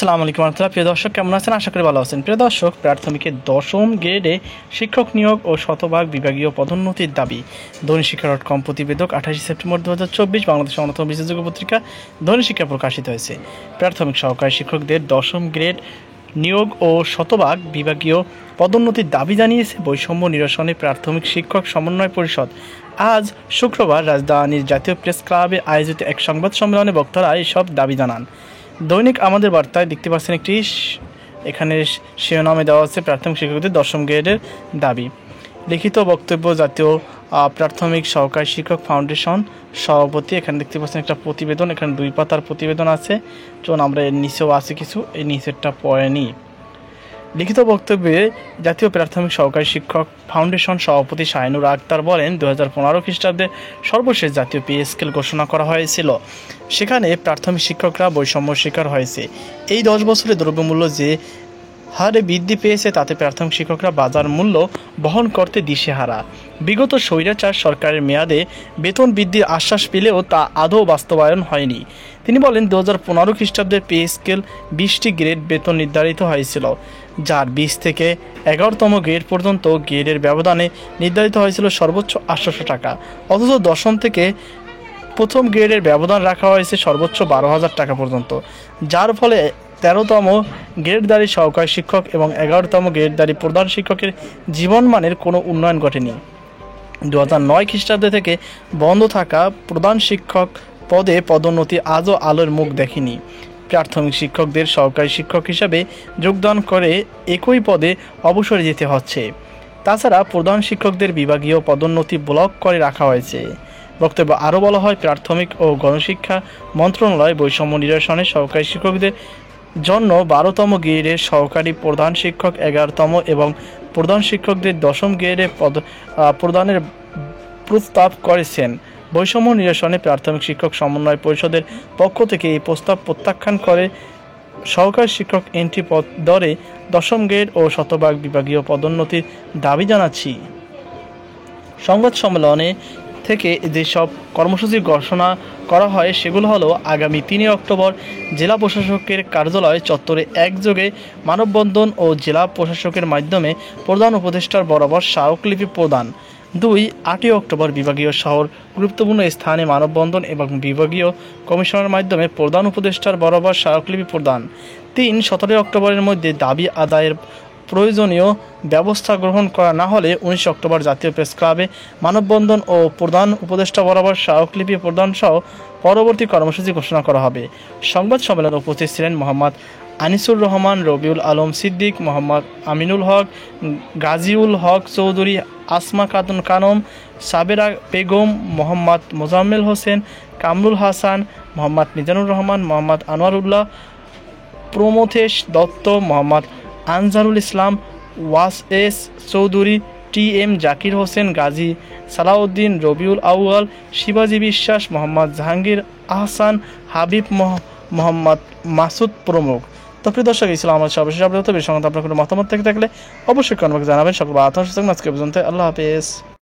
আসসালামু আলাইকুম রহমতুল্লাহ। প্রিয় দর্শক, কেমন আছেন? আশা করি ভালো আছেন। প্রিয় দর্শক, প্রাথমিকের 10ম গ্রেডে শিক্ষক নিয়োগ ও শতভাগ বিভাগীয় পদোন্নতির দাবি। দৈনিক শিক্ষা.com প্রতিবেদক 28 সেপ্টেম্বর 2024 বাংলাদেশের অন্যতম বিশ্বাসযোগ্য পত্রিকা দৈনিক শিক্ষা প্রকাশিত হয়েছে। প্রাথমিক সহকারী শিক্ষকদের 10ম গ্রেড নিয়োগ ও শতভাগ বিভাগীয় পদোন্নতির দাবি জানিয়েছে বৈষম্য নিরসনে প্রাথমিক শিক্ষক সমন্বয় পরিষদ। আজ শুক্রবার রাজধানীর জাতীয় প্রেস ক্লাবে আয়োজিত এক সংবাদ সম্মেলনে বক্তারা এসব দাবি জানান। দৈনিক আমাদের বার্তায় দেখতে পাচ্ছেন একটি এখানে শিরোনামে দেওয়া আছে প্রাথমিক শিক্ষকদের 10ম গ্রেডের দাবি। লিখিত বক্তব্য জাতীয় প্রাথমিক সহকারী শিক্ষক ফাউন্ডেশন সভাপতি। এখানে দেখতে পাচ্ছেন একটা প্রতিবেদন, এখানে 2 পাতার প্রতিবেদন আছে। চলুন আমরা এর নিচেও আছে কিছু, এই নিচেরটা পড়ে নিই। লিখিত বক্তব্যে জাতীয় প্রাথমিক সহকারী শিক্ষক ফাউন্ডেশন সভাপতি শাহিনুর আক্তার বলেন, 2015 খ্রিস্টাব্দে সর্বশেষ জাতীয় পে স্কেল ঘোষণা করা হয়েছিল। সেখানে প্রাথমিক শিক্ষকরা বৈষম্য শিকার হয়েছে। এই 10 বছরে দ্রব্যমূল্য যে হারে বৃদ্ধি পেয়েছে তাতে প্রাথমিক শিক্ষকরা বাজার মূল্য বহন করতে দিশেহারা। বিগত স্বৈরাচার সরকারের মেয়াদে বেতন বৃদ্ধির আশ্বাস পেলেও তা আদৌ বাস্তবায়ন হয়নি। তিনি বলেন, 2015 খ্রিস্টাব্দের পে স্কেল 20টি গ্রেড বেতন নির্ধারিত হয়েছিল, যার 20 থেকে 11তম গ্রেড পর্যন্ত গ্রেডের ব্যবধানে নির্ধারিত হয়েছিল সর্বোচ্চ 800 টাকা। অথচ 10ম থেকে প্রথম গ্রেডের ব্যবধান রাখা হয়েছে সর্বোচ্চ 12,000 টাকা পর্যন্ত, যার ফলে 13তম গ্রেডধারী সহকারী শিক্ষক এবং 11তম গ্রেডধারী প্রধান শিক্ষকের জীবনমানের কোনো উন্নয়ন ঘটেনি। 2009 খ্রিস্টাব্দে থেকে বন্ধ থাকা প্রধান শিক্ষক পদে পদোন্নতি আজও আলোর মুখ দেখেনি। প্রাথমিক শিক্ষকদের সহকারী শিক্ষক হিসাবে যোগদান করে একই পদে অবসরে যেতে হচ্ছে। তাছাড়া প্রধান শিক্ষকদের বিভাগীয় পদোন্নতি ব্লক করে রাখা হয়েছে। বক্তব্য আরও বলা হয়, প্রাথমিক ও গণশিক্ষা মন্ত্রণালয় বৈষম্য নিরসনে সহকারী শিক্ষকদের জন্য 12তম গ্রেডের সহকারী প্রধান শিক্ষক, 11তম এবং প্রধান শিক্ষকদের 10ম গ্রেডে প্রদানের প্রস্তাব করেছেন। বৈষম্য নিরসনে প্রাথমিক শিক্ষক সমন্বয় পরিষদের পক্ষ থেকে এই প্রস্তাব প্রত্যাখ্যান করে সহকারী শিক্ষক এন্ট্রি পদ দরে 10ম গ্রেড ও শতভাগ বিভাগীয় পদোন্নতির দাবি জানাচ্ছি। সংবাদ সম্মেলনে থেকে যেসব কর্মসূচি ঘোষণা করা হয় সেগুলো হলো, আগামী 3 অক্টোবর জেলা প্রশাসকের কার্যালয় চত্বরে একযোগে মানববন্ধন ও জেলা প্রশাসকের মাধ্যমে প্রধান উপদেষ্টার বরাবর স্মারকলিপি প্রদান। 2 8 অক্টোবর বিভাগীয় শহর গুরুত্বপূর্ণ স্থানে মানববন্ধন এবং বিভাগীয় কমিশনের মাধ্যমে প্রধান উপদেষ্টার বরাবর স্মারকলিপি প্রদান। 3 17 অক্টোবরের মধ্যে দাবি আদায়ের প্রয়োজনীয় ব্যবস্থা গ্রহণ করা না হলে 19 অক্টোবর জাতীয় প্রেস ক্লাবে মানববন্ধন ও প্রধান উপদেষ্টা বরাবর স্মারকলিপি প্রদান সহ পরবর্তী কর্মসূচি ঘোষণা করা হবে। সংবাদ সম্মেলনে উপস্থিত ছিলেন মোহাম্মদ আনিসুর রহমান, রবিউল আলম সিদ্দিক, মোহাম্মদ আমিনুল হক, গাজীউল হক চৌধুরী, আসমা খাতুন কানম, সাবেরা বেগম, মোহাম্মদ মোজাম্মেল হোসেন, কামরুল হাসান, মোহাম্মদ মিজানুর রহমান, মোহাম্মদ আনোয়ারুল্লাহ, প্রমথেশ দত্ত, মোহাম্মদ আনজারুল ইসলাম, ওয়াস চৌধুরী, টি.এম. জাকির হোসেন, গাজী সালাউদ্দিন, রবিউল আউয়াল, শিবাজী বিশ্বাস, মোহাম্মদ জাহাঙ্গীর আহসান, হাবিব মোহাম্মদ মাসুদ প্রমুখ। তো প্রিয় দর্শক, এই ছিল আমার সর্বশেষ আপডেট। আপনার কোনো মতামত থেকে থাকলে অবশ্যই কমেন্ট বক্সে জানাবেন। সকল আজকে পর্যন্ত আল্লাহ হাফেজ।